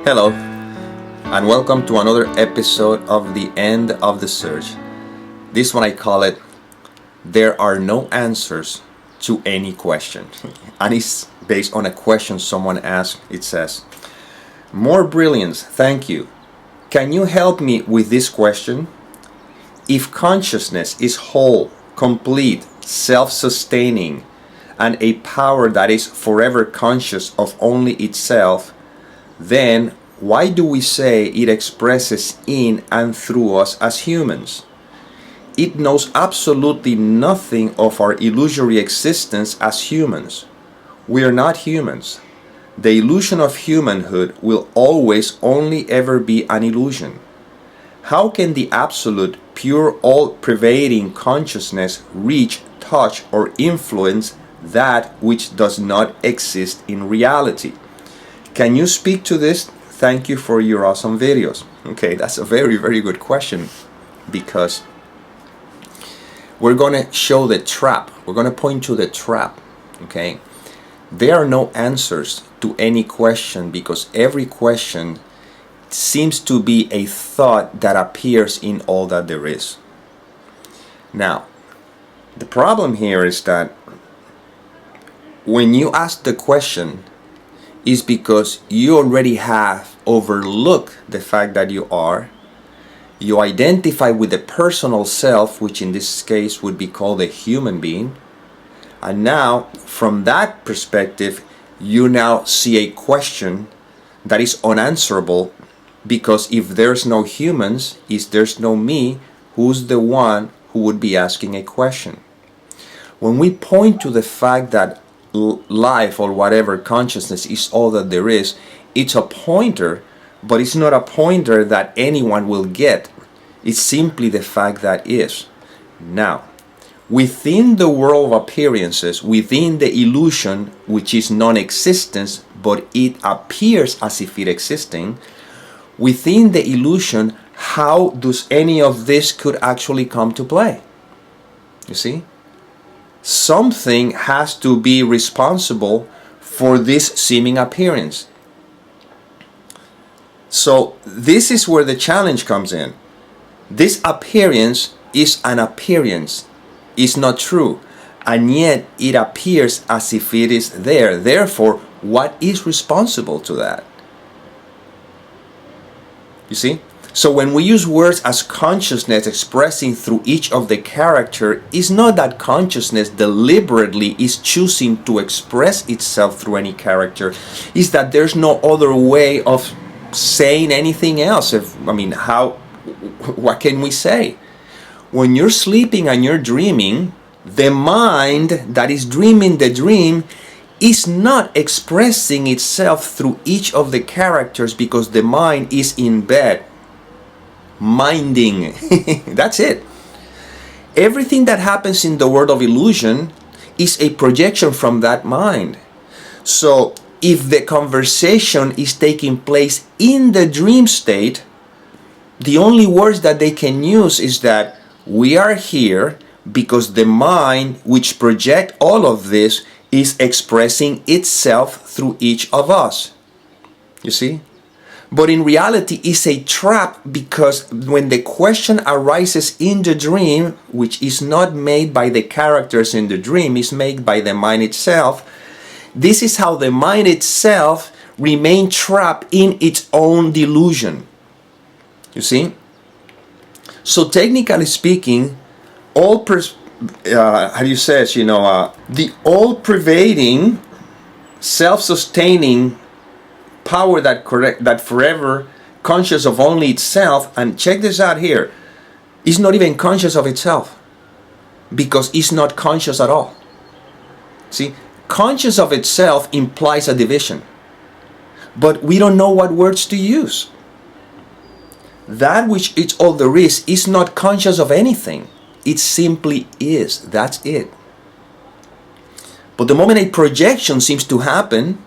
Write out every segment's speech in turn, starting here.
Hello, and welcome to another episode of The End of the Search. This one I call it, There Are No Answers to Any Question. And it's based on a question someone asked. It says, More brilliance, thank you. Can you help me with this question? If consciousness is whole, complete, self-sustaining, and a power that is forever conscious of only itself, then why do we say it expresses in and through us as humans? It knows absolutely nothing of our illusory existence as humans. We are not humans. The illusion of humanhood will always only ever be an illusion. How can the absolute, pure, all-pervading consciousness reach, touch, or influence that which does not exist in reality? Can you speak to this? Thank you for your awesome videos. Okay, that's a very, very good question, because we're going to show the trap. We're going to point to the trap. Okay, there are no answers to any question, because every question seems to be a thought that appears in all that there is. Now, the problem here is that when you ask the question, is because you already have overlooked the fact that you identify with the personal self, which in this case would be called a human being, and now from that perspective you now see a question that is unanswerable, because if there's no humans, if there's no me, who's the one who would be asking a question? When we point to the fact that life or whatever consciousness is all that there is, it's a pointer, but it's not a pointer that anyone will get. It's simply the fact that is. Now, within the world of appearances, within the illusion, which is non-existence, but it appears as if it existing, within the illusion, how does any of this could actually come to play? You see? Something has to be responsible for this seeming appearance. So this is where the challenge comes in. This appearance is an appearance. It's not true. And yet it appears as if it is there. Therefore, what is responsible to that? You see? So when we use words as consciousness expressing through each of the character, it's not that consciousness deliberately is choosing to express itself through any character. It's that there's no other way of saying anything else. What can we say? When you're sleeping and you're dreaming, the mind that is dreaming the dream is not expressing itself through each of the characters, because the mind is in bed. Minding. That's it. Everything that happens in the world of illusion is a projection from that mind. So if the conversation is taking place in the dream state, the only words that they can use is that we are here because the mind which projects all of this is expressing itself through each of us. You see? But in reality, it's a trap, because when the question arises in the dream, which is not made by the characters in the dream, is made by the mind itself, this is how the mind itself remains trapped in its own delusion. You see? So technically speaking, the all-pervading, self-sustaining power that forever conscious of only itself, and check this out here, is not even conscious of itself, because it's not conscious at all. See, conscious of itself implies a division, but we don't know what words to use. That which is all there is not conscious of anything. It simply is. That's it. But the moment a projection seems to happen,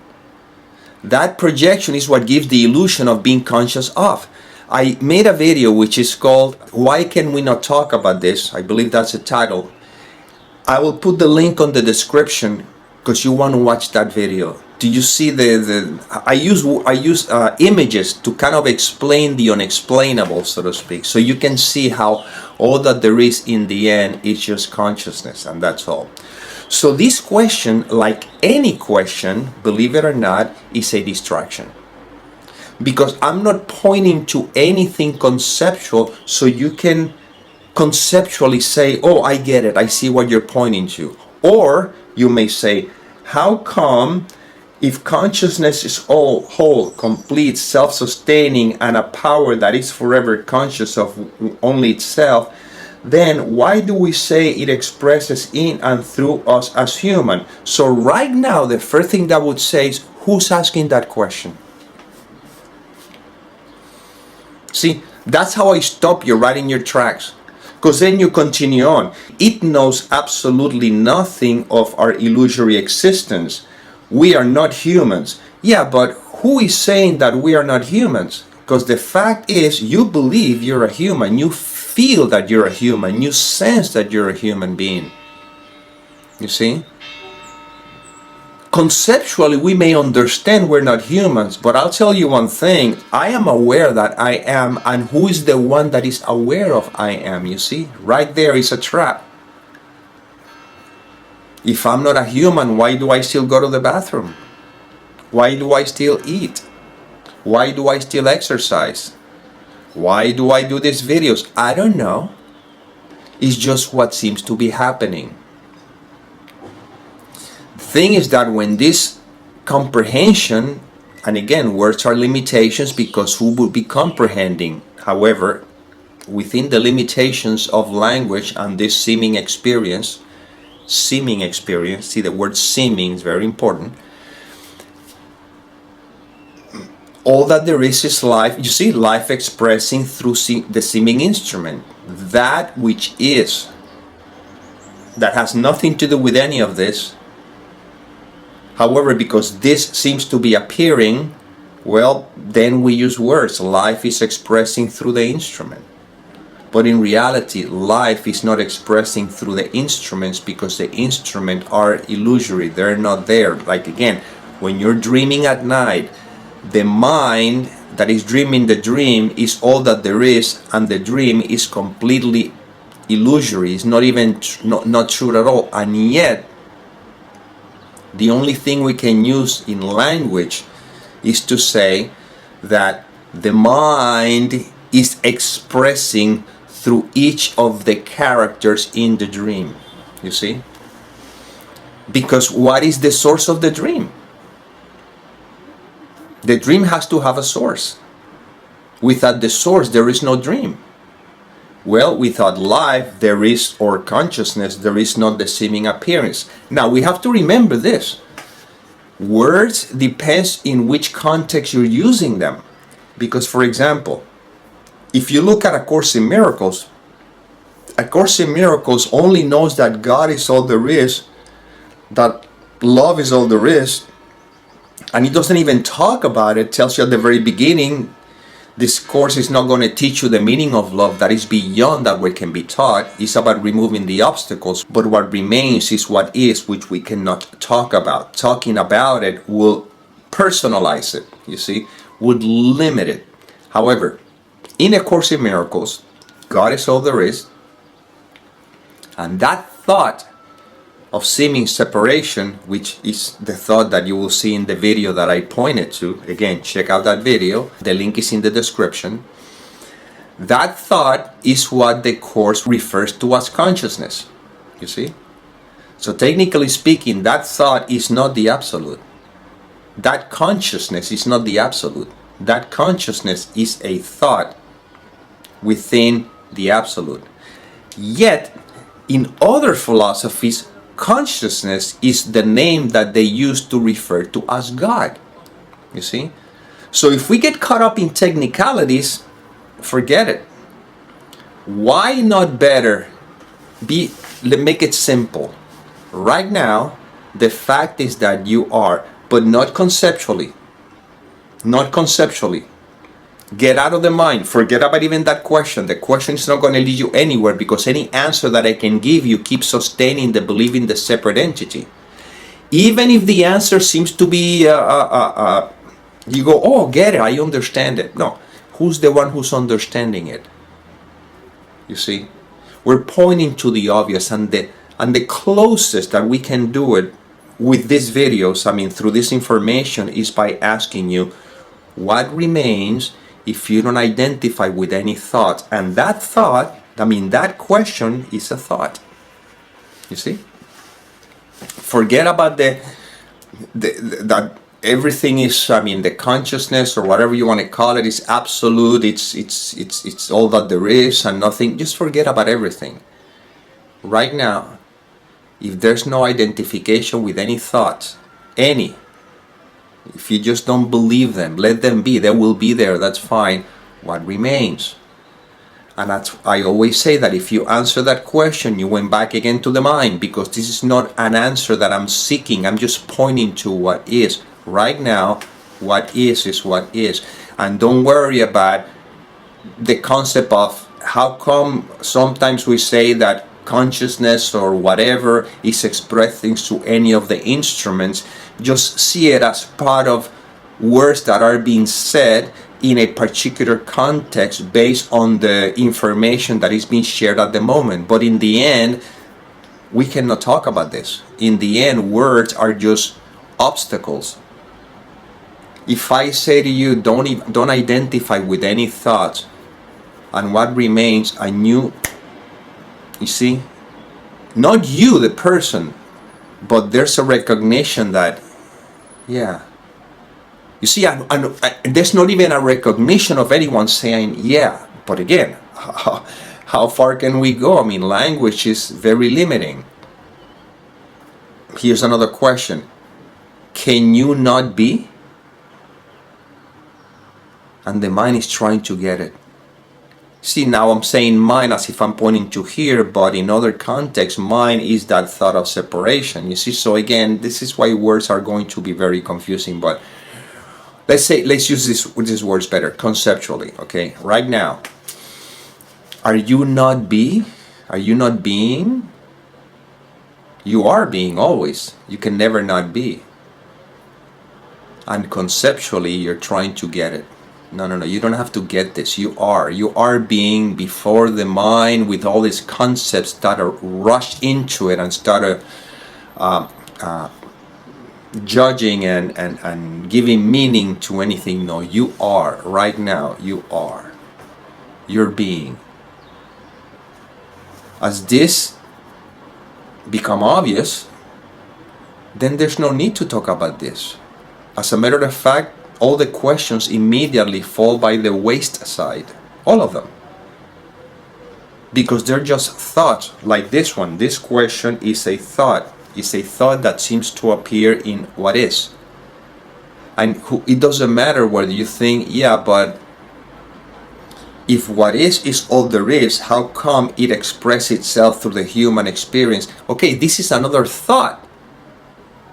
that projection is what gives the illusion of being conscious of. I made a video which is called Why Can We Not Talk About This? I believe that's the title. I will put the link on the description, because you want to watch that video. Do you see I use images to kind of explain the unexplainable, so to speak, so you can see how all that there is in the end is just consciousness, and that's all. So this question, like any question, believe it or not, is a distraction, because I'm not pointing to anything conceptual, so you can conceptually say, oh, I get it, I see what you're pointing to. Or you may say, how come, if consciousness is all whole, complete, self-sustaining, and a power that is forever conscious of only itself, then why do we say it expresses in and through us as human? So right now, the first thing that I would say is, who's asking that question? See, that's how I stop you right in your tracks. Because then you continue on. It knows absolutely nothing of our illusory existence. We are not humans. Yeah, but who is saying that we are not humans? Because the fact is, you believe you're a human. You feel that you're a human. You sense that you're a human being. You see? Conceptually, we may understand we're not humans, but I'll tell you one thing. I am aware that I am, and who is the one that is aware of I am? You see? Right there is a trap. If I'm not a human, why do I still go to the bathroom? Why do I still eat? Why do I still exercise? Why do I do these videos? I don't know. It's just what seems to be happening. The thing is that when this comprehension, and again, words are limitations because who would be comprehending? However, within the limitations of language and this seeming experience, see the word seeming is very important. All that there is life. You see, life expressing through the seeming instrument. That which is, that has nothing to do with any of this. However, because this seems to be appearing, well, then we use words. Life is expressing through the instrument. But in reality, life is not expressing through the instruments because the instruments are illusory. They're not there. Like again, when you're dreaming at night, the mind that is dreaming the dream is all that there is, and the dream is completely illusory. It's not even not true at all. And yet, the only thing we can use in language is to say that the mind is expressing through each of the characters in the dream. You see? Because what is the source of the dream? The dream has to have a source. Without the source, there is no dream. Well, without life, there is, or consciousness, there is not the seeming appearance. Now, we have to remember this. Words depends in which context you're using them. Because, for example, if you look at A Course in Miracles only knows that God is all there is, that love is all there is, and it doesn't even talk about it. It tells you at the very beginning, this course is not going to teach you the meaning of love that is beyond that what can be taught. It's about removing the obstacles, but what remains is what is, which we cannot talk about. Talking about it will personalize it, you see, would limit it. However, in A Course in Miracles, God is all there is, and that thought of seeming separation, which is the thought that you will see in the video that I pointed to. Again, check out that video. The link is in the description. That thought is what the Course refers to as consciousness. You see? So technically speaking, that thought is not the absolute. That consciousness is not the absolute. That consciousness is a thought within the absolute. Yet, in other philosophies, consciousness is the name that they use to refer to as God. You see? So if we get caught up in technicalities, forget it. Why not better make it simple? Right now, the fact is that you are, but not conceptually. Not conceptually. Get out of the mind. Forget about even that question. The question is not going to lead you anywhere because any answer that I can give you keeps sustaining the belief in the separate entity. Even if the answer seems to be, you go, oh, get it, I understand it. No, who's the one who's understanding it? You see? We're pointing to the obvious, and the closest that we can do it with these videos, I mean, through this information, is by asking you, what remains if you don't identify with any thought? And that thought, I mean, that question is a thought. You see? Forget about that everything is, I mean, the consciousness or whatever you want to call it is absolute. It's all that there is and nothing. Just forget about everything. Right now, if there's no identification with any thoughts, if you just don't believe them, let them be. They will be there. That's fine. What remains? And I always say that if you answer that question, you went back again to the mind, because this is not an answer that I'm seeking. I'm just pointing to what is. Right now, what is what is. And don't worry about the concept of how come sometimes we say that consciousness or whatever is expressing through any of the instruments. Just see it as part of words that are being said in a particular context based on the information that is being shared at the moment. But in the end, we cannot talk about this. In the end, words are just obstacles. If I say to you, don't identify with any thoughts, and what remains, you see, not you, the person, but there's a recognition that, yeah. You see, and there's not even a recognition of anyone saying, yeah. But again, how far can we go? I mean, language is very limiting. Here's another question. Can you not be? And the mind is trying to get it. See, now I'm saying mine as if I'm pointing to here, but in other contexts, mine is that thought of separation. You see, so again, this is why words are going to be very confusing. But let's use these words better, conceptually, okay? Right now, are you not be? Are you not being? You are being always. You can never not be. And conceptually, you're trying to get it. No, you don't have to get this. You are being before the mind with all these concepts that are rushed into it and start judging and giving meaning to anything. No, you are. Right now, you are. You're being. As this become obvious, then there's no need to talk about this. As a matter of fact, all the questions immediately fall by the wayside. All of them. Because they're just thoughts, like this one. This question is a thought. It's a thought that seems to appear in what is. And it doesn't matter whether you think, yeah, but if what is all there is, how come it expresses itself through the human experience? Okay, this is another thought.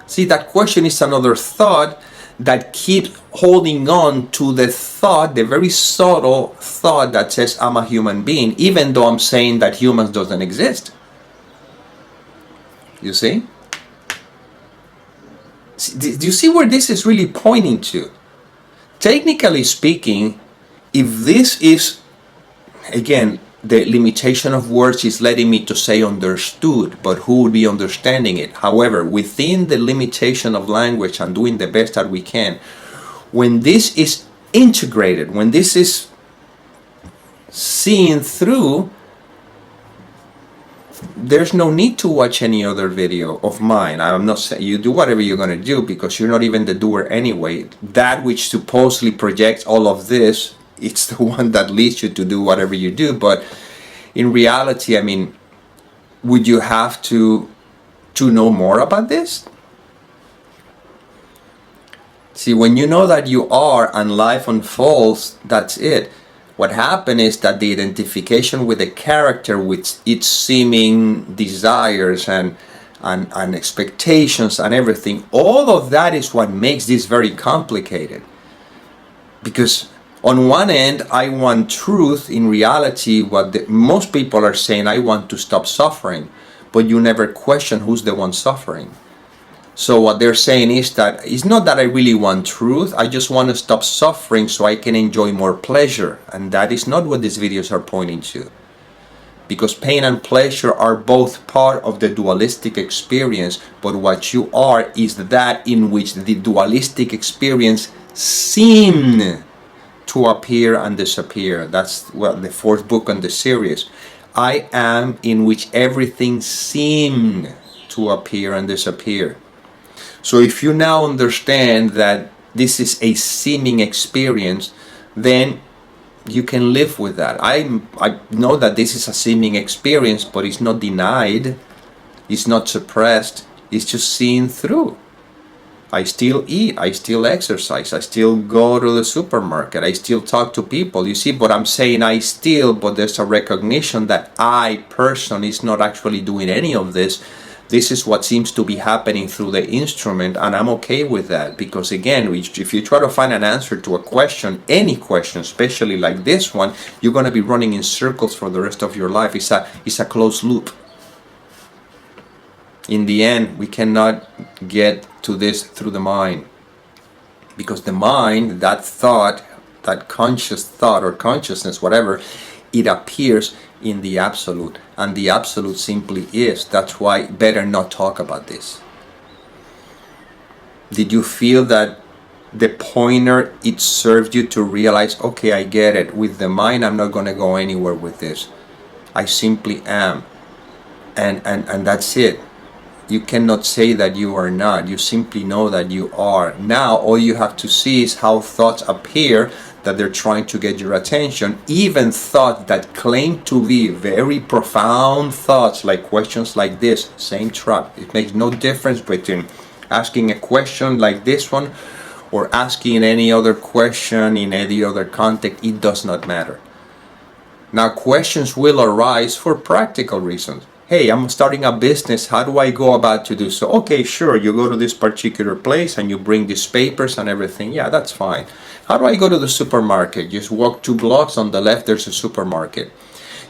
See, that question is another thought that keeps holding on to the thought, the very subtle thought that says I'm a human being, even though I'm saying that humans doesn't exist. You see? Do you see where this is really pointing to? Technically speaking, if this is, again, the limitation of words is letting me to say understood, but who would be understanding it? However, within the limitation of language and doing the best that we can, when this is integrated, when this is seen through, there's no need to watch any other video of mine. I'm not saying you do whatever you're going to do, because you're not even the doer anyway. That which supposedly projects all of this, it's the one that leads you to do whatever you do. But in reality, I mean, would you have to know more about this? See, when you know that you are and life unfolds, that's it. What happened is that the identification with the character, with its seeming desires and expectations and everything, all of that is what makes this very complicated. Because on one end, I want truth. In reality, what most people are saying, I want to stop suffering. But you never question who's the one suffering. So what they're saying is that it's not that I really want truth, I just want to stop suffering so I can enjoy more pleasure. And that is not what these videos are pointing to. Because pain and pleasure are both part of the dualistic experience, but what you are is that in which the dualistic experience seem to appear and disappear. That's the fourth book in the series. I am in which everything seemed to appear and disappear. So if you now understand that this is a seeming experience, then you can live with that. I know that this is a seeming experience, but it's not denied, it's not suppressed, it's just seen through. I still eat, I still exercise, I still go to the supermarket, I still talk to people. You see, but I'm saying I still, but there's a recognition that I, person, is not actually doing any of this. This is what seems to be happening through the instrument, and I'm okay with that, because again, if you try to find an answer to a question, any question, especially like this one, you're going to be running in circles for the rest of your life. It's a closed loop. In the end, we cannot get to this through the mind, because the mind, that thought, that conscious thought or consciousness, whatever, it appears in the absolute, and the absolute simply is. That's why better not talk about this. Did you feel that the pointer, it served you to realize, okay, I get it. With the mind, I'm not going to go anywhere with this. I simply am, and that's it. You cannot say that you are not. You simply know that you are. Now all you have to see is how thoughts appear, that they're trying to get your attention. Even thoughts that claim to be very profound thoughts, like questions like this, same trap. It makes no difference between asking a question like this one or asking any other question in any other context. It does not matter. Now questions will arise for practical reasons. Hey, I'm starting a business, how do I go about to do so? Okay, sure, you go to this particular place and you bring these papers and everything. Yeah, that's fine. How do I go to the supermarket? Just walk 2 blocks, on the left there's a supermarket.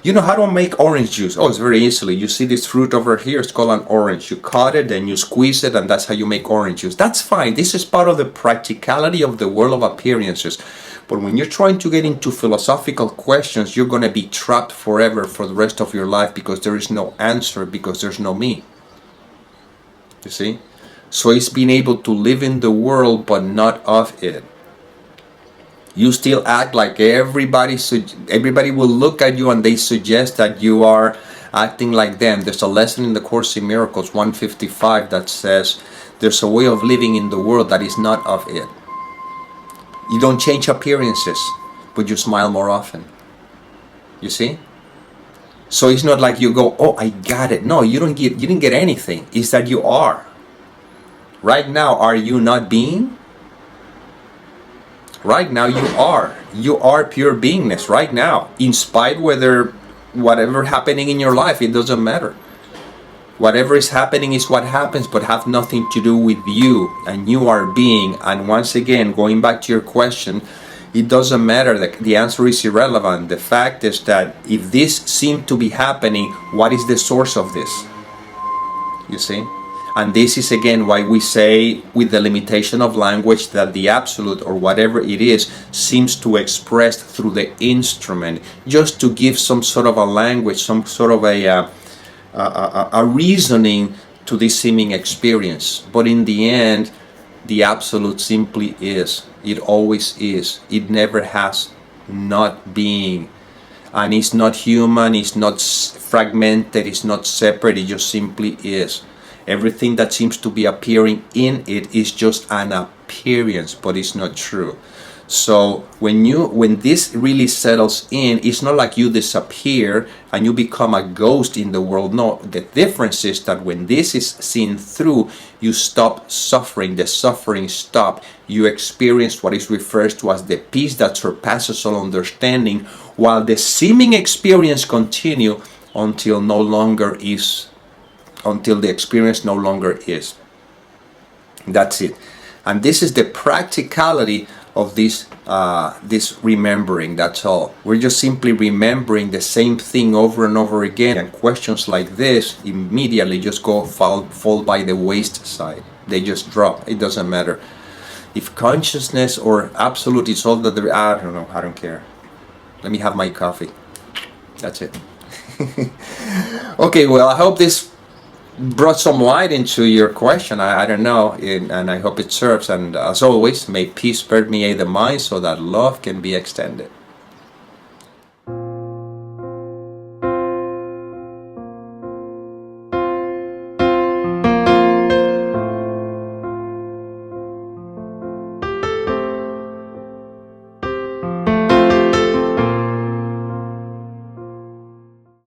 You know, how do I make orange juice? Oh, it's very easily. You see this fruit over here, it's called an orange. You cut it, then you squeeze it, and that's how you make orange juice. That's fine. This is part of the practicality of the world of appearances. But when you're trying to get into philosophical questions, you're going to be trapped forever for the rest of your life, because there is no answer, because there's no me. You see? So it's being able to live in the world, but not of it. You still act like everybody will look at you and they suggest that you are acting like them. There's a lesson in the Course in Miracles 155 that says there's a way of living in the world that is not of it. You don't change appearances, but you smile more often. You see? So it's not like you go, oh, I got it. No, you didn't get anything. It's that you are. Right now, are you not being? Right now you are. You are pure beingness right now. In spite whatever happening in your life, it doesn't matter. Whatever is happening is what happens, but have nothing to do with you, and you are being. And once again, going back to your question, it doesn't matter. The answer is irrelevant. The fact is that if this seemed to be happening, what is the source of this? You see? And this is again why we say, with the limitation of language, that the absolute, or whatever it is, seems to express through the instrument, just to give some sort of a language, some sort of a reasoning to this seeming experience. But in the end, the absolute simply is. It always is. It never has not being. And it's not human, it's not fragmented, it's not separate, it just simply is. Everything that seems to be appearing in it is just an appearance, but it's not true. So when this really settles in, it's not like you disappear and you become a ghost in the world. No, the difference is that when this is seen through, you stop suffering. The suffering stops. You experience what is referred to as the peace that surpasses all understanding, while the seeming experience continue until the experience no longer is. That's it. And this is the practicality of this remembering. That's all. We're just simply remembering the same thing over and over again, and questions like this immediately just fall by the wayside. They just drop. It doesn't matter if consciousness or absolute is all that there. I don't know. I don't care. Let me have my coffee. That's it. Okay, well, I hope this brought some light into your question. I don't know, and I hope it serves. And as always, may peace permeate the mind so that love can be extended.